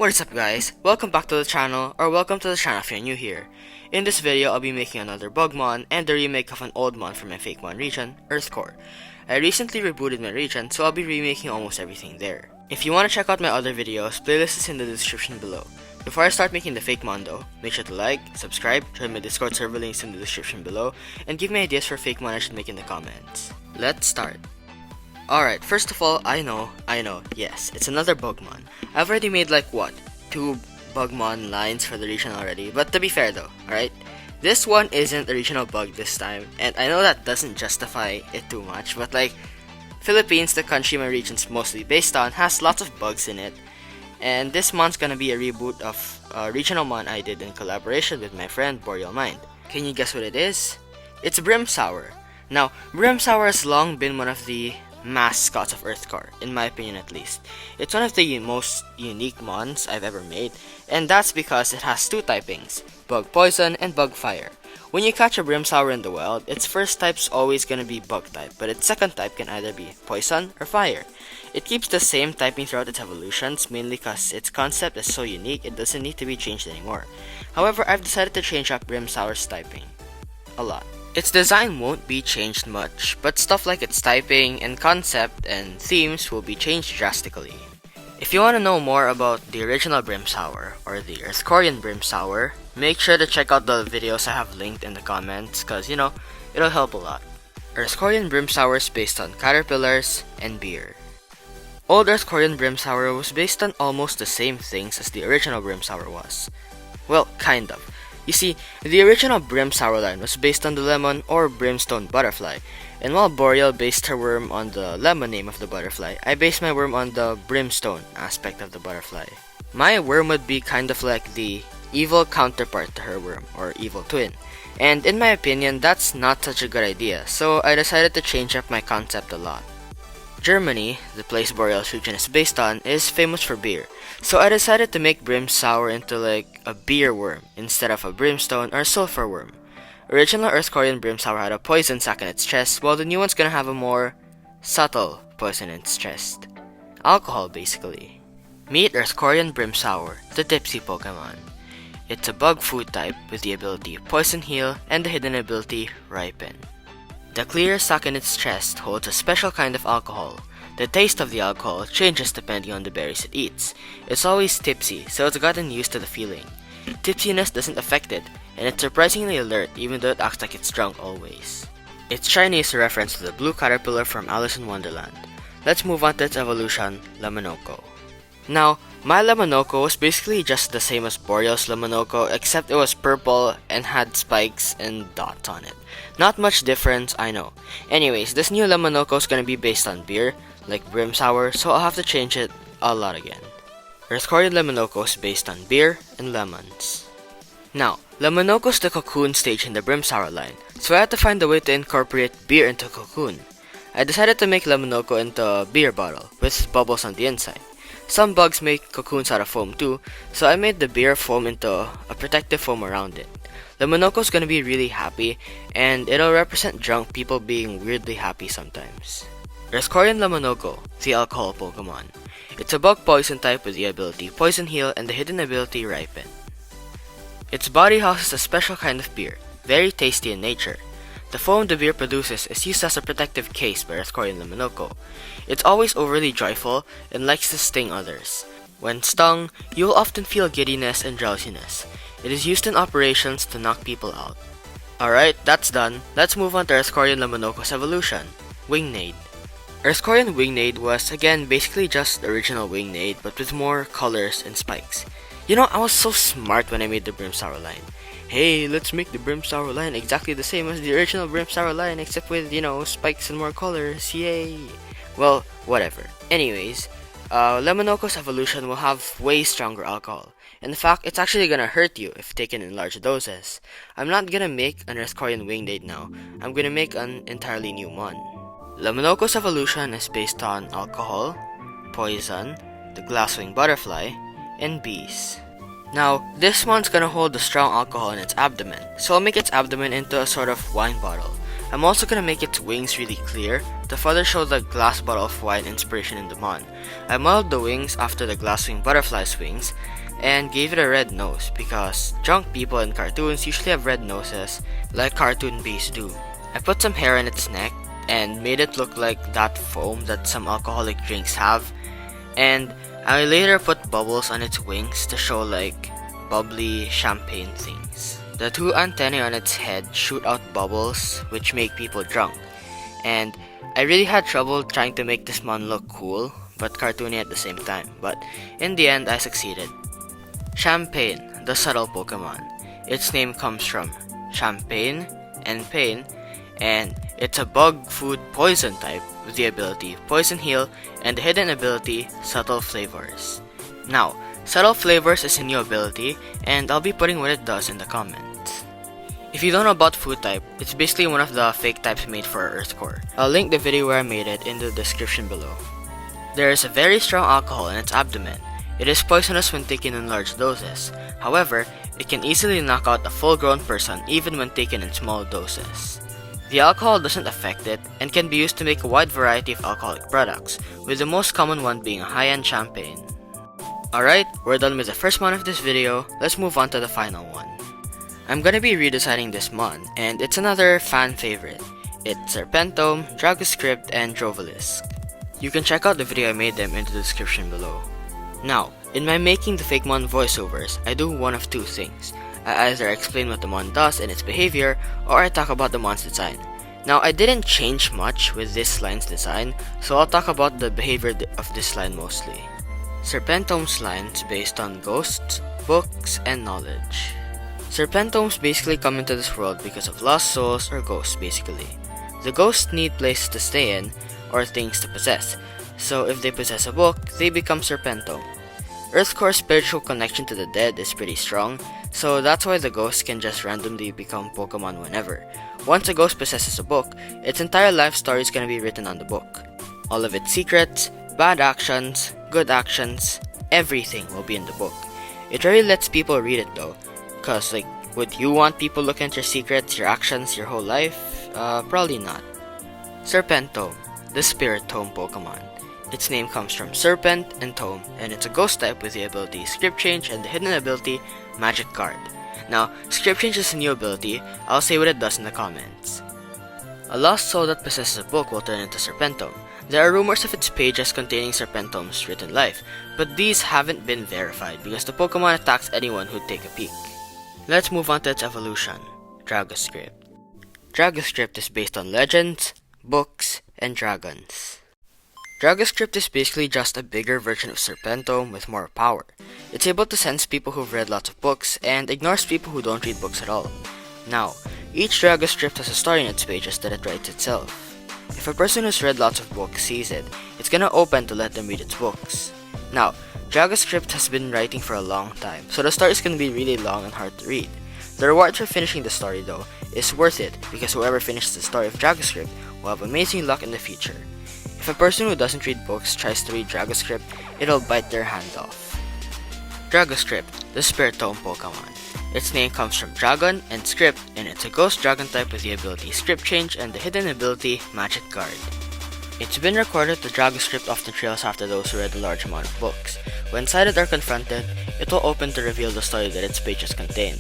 What is up guys, welcome back to the channel, or welcome to the channel if you're new here. In this video, I'll be making another Bugmon and the remake of an old mon from my Fakemon region, Earthcore. I recently rebooted my region, so I'll be remaking almost everything there. If you want to check out my other videos, playlist is in the description below. Before I start making the Fakemon though, make sure to like, subscribe, join my Discord server links in the description below, and give me ideas for Fakemon I should make in the comments. Let's start. Alright, first of all, I know, yes, it's another Bugmon. I've already made like, what, 2 Bugmon lines for the region already, but to be fair though, alright? This one isn't a regional bug this time, and I know that doesn't justify it too much, but like, Philippines, the country my region's mostly based on, has lots of bugs in it. And this month's gonna be a reboot of a regional mon I did in collaboration with my friend Boreal Mind. Can you guess what it is? It's Brimsour. Now, Brimsour has long been one of the mascots of Earthcore, in my opinion at least. It's one of the most unique mons I've ever made, and that's because it has 2 typings, Bug Poison and Bug Fire. When you catch a Brimsour in the wild, its first type's always gonna be Bug type, but its second type can either be Poison or Fire. It keeps the same typing throughout its evolutions, mainly because its concept is so unique it doesn't need to be changed anymore. However, I've decided to change up Brimsour's typing a lot. Its design won't be changed much, but stuff like its typing and concept and themes will be changed drastically. If you want to know more about the original Brimsour or the Earthcorian Brimsour, make sure to check out the videos I have linked in the comments, cause you know, it'll help a lot. Earthcorian Brimsour is based on caterpillars and beer. Old Earthcorian Brimsour was based on almost the same things as the original Brimsour was. Well, kind of. You see, the original Brimsour line was based on the lemon or brimstone butterfly, and while Boreal based her worm on the lemon name of the butterfly, I based my worm on the brimstone aspect of the butterfly. My worm would be kind of like the evil counterpart to her worm, or evil twin, and in my opinion, that's not such a good idea, so I decided to change up my concept a lot. Germany, the place Boreal's region is based on, is famous for beer, so I decided to make Brimsour into like a beer worm instead of a brimstone or sulfur worm. Original Earthcorian Brimsour had a poison sac in its chest, while the new one's gonna have a more subtle poison in its chest. Alcohol, basically. Meet Earthcorian Brimsour, the tipsy Pokemon. It's a bug food type with the ability Poison Heal and the hidden ability Ripen. The clear sac in its chest holds a special kind of alcohol. The taste of the alcohol changes depending on the berries it eats. It's always tipsy, so it's gotten used to the feeling. Tipsiness doesn't affect it, and it's surprisingly alert even though it acts like it's drunk always. Its shiny is a reference to the blue caterpillar from Alice in Wonderland. Let's move on to its evolution, Lemonoco. Now, my Lemonoco was basically just the same as Boreal's Lemonoco, except it was purple and had spikes and dots on it. Not much difference, I know. Anyways, this new Lemonoco is gonna be based on beer, like Brimsour, so I'll have to change it a lot again. Earthcorian Lemonoco is based on beer and lemons. Now, Lemonoco's the cocoon stage in the Brimsour line, so I had to find a way to incorporate beer into cocoon. I decided to make Lemonoco into a beer bottle, with bubbles on the inside. Some bugs make cocoons out of foam too, so I made the beer foam into a protective foam around it. Lemonoco's gonna be really happy, and it'll represent drunk people being weirdly happy sometimes. Earthcorian Lemonoco, the alcohol Pokemon. It's a bug poison type with the ability Poison Heal and the hidden ability Ripen. Its body houses a special kind of beer, very tasty in nature. The foam the beer produces is used as a protective case by Earthcorian Lemonoco. It's always overly joyful and likes to sting others. When stung, you will often feel giddiness and drowsiness. It is used in operations to knock people out. Alright, that's done. Let's move on to Earthcorian Lemonoco's evolution, Wingnade. Earthcorian Wingnade was again basically just the original Wingnade but with more colors and spikes. You know, I was so smart when I made the Brimsour line. Hey, let's make the Brimsour line exactly the same as the original Brimsour line except with, you know, spikes and more colors, yay! Well, whatever. Anyways, Lemonoco's evolution will have way stronger alcohol. In fact, it's actually gonna hurt you if taken in large doses. I'm not gonna make an Earthcorian Wingnade now, I'm gonna make an entirely new mon. Lemonoco's evolution is based on alcohol, poison, the glasswing butterfly, and bees. Now, this one's gonna hold the strong alcohol in its abdomen, so I'll make its abdomen into a sort of wine bottle. I'm also gonna make its wings really clear to further show the glass bottle of wine inspiration in the mon. I modeled the wings after the glass wing butterfly's wings and gave it a red nose because drunk people in cartoons usually have red noses like cartoon beasts do. I put some hair on its neck and made it look like that foam that some alcoholic drinks have, and I later put bubbles on its wings to show like bubbly champagne things. The two antennae on its head shoot out bubbles which make people drunk, and I really had trouble trying to make this mon look cool but cartoony at the same time, but in the end I succeeded. Champain, the subtle Pokemon. Its name comes from Champain and Pain, and it's a bug food poison type with the ability Poison Heal and the hidden ability Subtle Flavors. Now, Subtle Flavors is a new ability, and I'll be putting what it does in the comments. If you don't know about food type, it's basically one of the fake types made for Earthcore. I'll link the video where I made it in the description below. There is a very strong alcohol in its abdomen. It is poisonous when taken in large doses. However, it can easily knock out a full-grown person even when taken in small doses. The alcohol doesn't affect it and can be used to make a wide variety of alcoholic products, with the most common one being a high-end champagne. Alright, we're done with the first mon of this video, let's move on to the final one. I'm gonna be redesigning this mon, and it's another fan favorite. It's Serpentome, Dragoscript, and Drovelisk. You can check out the video I made them in the description below. Now, in my making the Fakemon voiceovers, I do one of two things. I either explain what the mon does and its behavior, or I talk about the mon's design. Now, I didn't change much with this line's design, so I'll talk about the behavior of this line mostly. Serpentome's line is based on ghosts, books, and knowledge. Serpentomes basically come into this world because of lost souls or ghosts basically. The ghosts need places to stay in, or things to possess, so if they possess a book, they become Serpentome. Earthcore's spiritual connection to the dead is pretty strong, so that's why the ghost can just randomly become Pokemon whenever. Once a ghost possesses a book, its entire life story is gonna be written on the book. All of its secrets, bad actions, good actions, everything will be in the book. It rarely lets people read it though, cause like, would you want people looking at your secrets, your actions, your whole life? Probably not. Serpentome, the Spirit Tome Pokemon. Its name comes from Serpent and Tome, and it's a ghost type with the ability Script Change and the hidden ability Magic Guard. Now, Script Change is a new ability, I'll say what it does in the comments. A lost soul that possesses a book will turn into Serpentome. There are rumors of its pages containing Serpentome's written life, but these haven't been verified because the Pokemon attacks anyone who'd take a peek. Let's move on to its evolution, Dragoscript. Dragoscript is based on legends, books, and dragons. Dragoscript is basically just a bigger version of Serpentome with more power. It's able to sense people who've read lots of books and ignores people who don't read books at all. Now, each Dragoscript has a story in its pages that it writes itself. If a person who's read lots of books sees it, it's gonna open to let them read its books. Now, Dragoscript has been writing for a long time, so the story is gonna be really long and hard to read. The reward for finishing the story though is worth it because whoever finishes the story of Dragoscript will have amazing luck in the future. If a person who doesn't read books tries to read Dragoscript, it'll bite their hand off. Dragoscript, the Spirit Tome Pokemon. Its name comes from Dragon and Script, and it's a ghost dragon type with the ability Script Change and the hidden ability Magic Guard. It's been recorded that Dragoscript often trails after those who read a large amount of books. When sighted or confronted, it will open to reveal the story that its pages contain.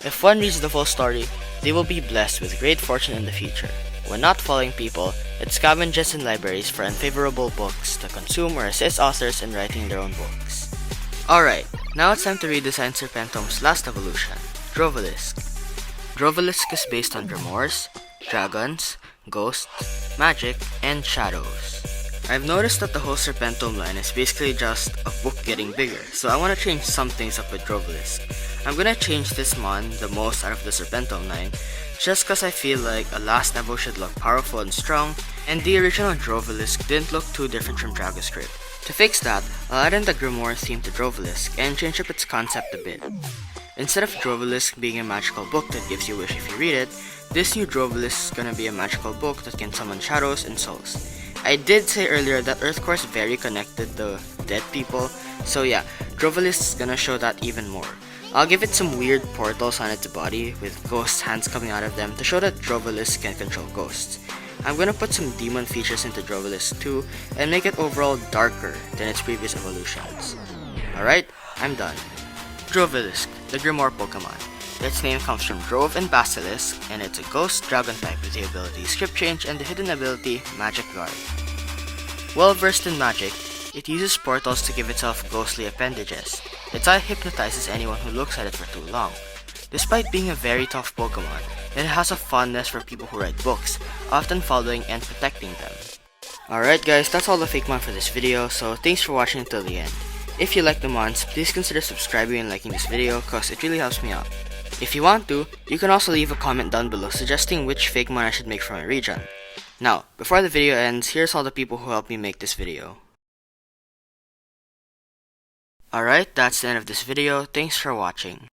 If one reads the full story, they will be blessed with great fortune in the future. When not following people, it scavenges in libraries for unfavorable books to consume or assist authors in writing their own books. Alright, now it's time to redesign Serpentome's last evolution, Drovelisk. Drovelisk is based on grimoires, dragons, ghosts, magic, and shadows. I've noticed that the whole Serpentome line is basically just a book getting bigger, so I want to change some things up with Drovelisk. I'm gonna change this mon the most out of the Serpentome line, just cause I feel like a last Evo should look powerful and strong, and the original Drovelisk didn't look too different from Dragoscript. To fix that, I'll add in the grimoire theme to Drovelisk and change up its concept a bit. Instead of Drovelisk being a magical book that gives you wish if you read it, this new Drovelisk is gonna be a magical book that can summon shadows and souls. I did say earlier that Earthcore is very connected to dead people, so yeah, Drovelisk is gonna show that even more. I'll give it some weird portals on its body with ghost hands coming out of them to show that Drovelisk can control ghosts. I'm gonna put some demon features into Drovelisk too and make it overall darker than its previous evolutions. Alright, I'm done. Drovelisk, the Grimoire Pokemon. Its name comes from Drove and Basilisk, and it's a ghost dragon type with the ability Script Change and the hidden ability Magic Guard. Well versed in magic, it uses portals to give itself ghostly appendages. Its eye hypnotizes anyone who looks at it for too long. Despite being a very tough Pokemon, it has a fondness for people who write books, often following and protecting them. Alright guys, that's all the Fakemon for this video, so thanks for watching until the end. If you like the mons, please consider subscribing and liking this video cause it really helps me out. If you want to, you can also leave a comment down below suggesting which Fakemon I should make for my region. Now, before the video ends, here's all the people who helped me make this video. Alright, that's the end of this video, thanks for watching.